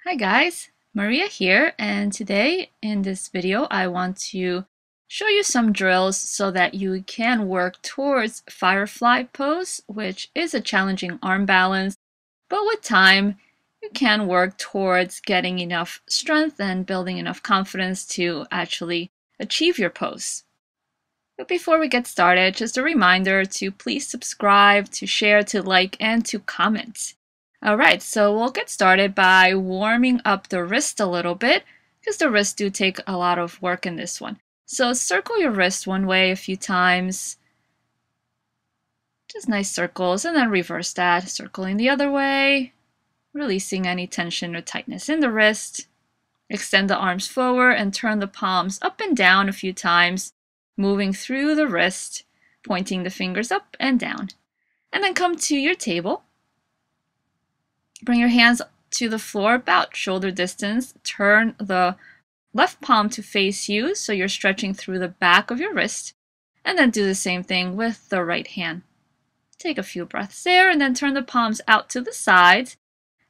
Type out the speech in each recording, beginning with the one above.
Hi guys, Maria here, and today in this video I want to show you some drills so that you can work towards Firefly pose, which is a challenging arm balance, but with time you can work towards getting enough strength and building enough confidence to actually achieve your pose. But before we get started, just a reminder to please subscribe, to share, to like, and to comment. Alright, so we'll get started by warming up the wrist a little bit, because the wrists do take a lot of work in this one. So circle your wrist one way a few times, just nice circles, and then reverse that, circling the other way, releasing any tension or tightness in the wrist. Extend the arms forward and turn the palms up and down a few times, moving through the wrist, pointing the fingers up and down. And then come to your table. Bring your hands to the floor about shoulder distance. Turn the left palm to face you so you're stretching through the back of your wrist. And then do the same thing with the right hand. Take a few breaths there and then turn the palms out to the sides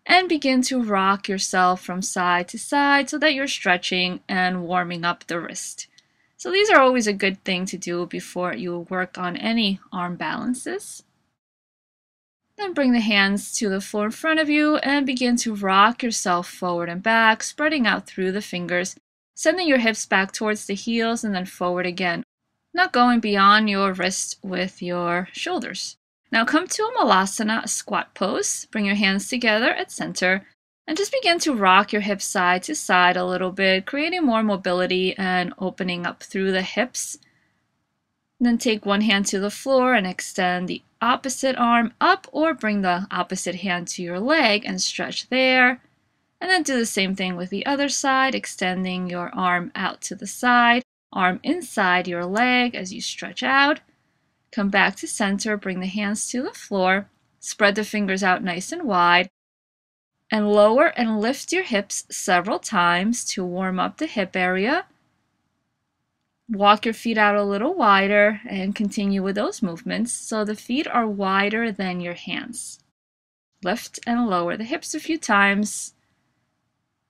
and begin to rock yourself from side to side so that you're stretching and warming up the wrist. So these are always a good thing to do before you work on any arm balances. Then bring the hands to the floor in front of you and begin to rock yourself forward and back, spreading out through the fingers, sending your hips back towards the heels and then forward again, not going beyond your wrist with your shoulders. Now come to a malasana, a squat pose. Bring your hands together at center and just begin to rock your hips side to side a little bit, creating more mobility and opening up through the hips. And then take one hand to the floor and extend the opposite arm up, or bring the opposite hand to your leg and stretch there. And then do the same thing with the other side, extending your arm out to the side, arm inside your leg as you stretch out. Come back to center, bring the hands to the floor, spread the fingers out nice and wide, and lower and lift your hips several times to warm up the hip area. Walk your feet out a little wider and continue with those movements so the feet are wider than your hands. Lift and lower the hips a few times,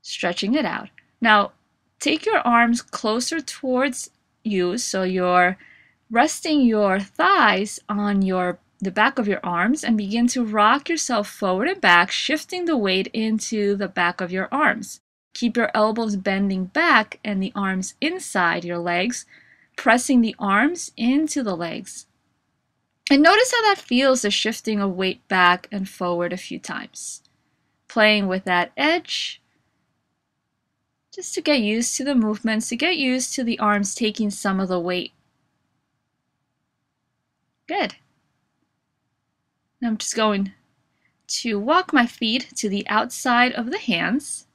stretching it out. Now, take your arms closer towards you so you're resting your thighs on the back of your arms and begin to rock yourself forward and back, shifting the weight into the back of your arms. Keep your elbows bending back and the arms inside your legs, pressing the arms into the legs. And notice how that feels, the shifting of weight back and forward a few times. Playing with that edge, just to get used to the movements, to get used to the arms taking some of the weight. Good. Now I'm just going to walk my feet to the outside of the hands.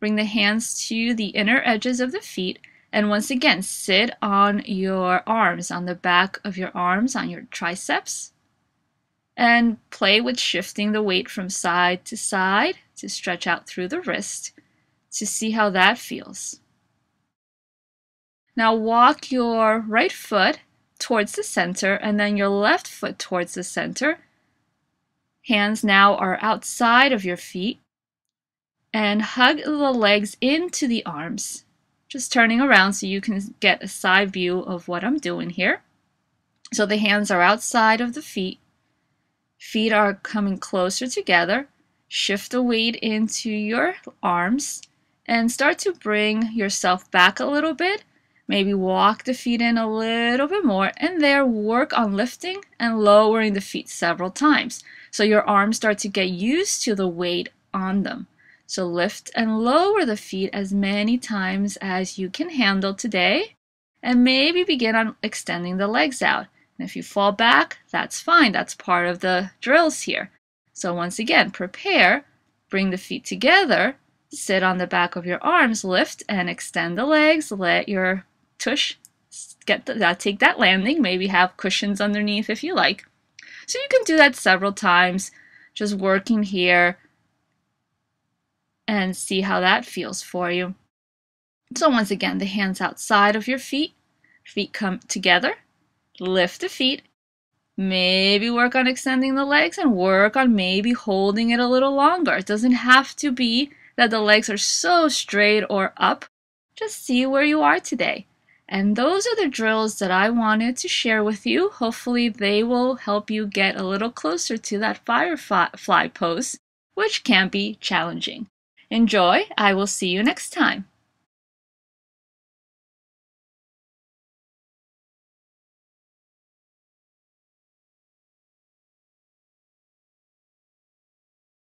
Bring the hands to the inner edges of the feet, and once again sit on your arms, on the back of your arms, on your triceps, and play with shifting the weight from side to side to stretch out through the wrist to see how that feels. Now walk your right foot towards the center and then your left foot towards the center. Hands now are outside of your feet. And hug the legs into the arms, just turning around so you can get a side view of what I'm doing here. So the hands are outside of the feet. Feet are coming closer together. Shift the weight into your arms and start to bring yourself back a little bit. Maybe walk the feet in a little bit more, and there work on lifting and lowering the feet several times so your arms start to get used to the weight on them. So lift and lower the feet as many times as you can handle today, and maybe begin on extending the legs out. And if you fall back, that's fine. That's part of the drills here. So once again, prepare, bring the feet together, sit on the back of your arms, lift and extend the legs, let your tush take that landing, maybe have cushions underneath if you like. So you can do that several times, just working here, and see how that feels for you. So once again, the hands outside of your feet come together, lift the feet, maybe work on extending the legs and work on maybe holding it a little longer. It doesn't have to be that the legs are so straight or up, just see where you are today. And those are the drills that I wanted to share with you. Hopefully they will help you get a little closer to that firefly pose, which can be challenging. Enjoy! I will see you next time.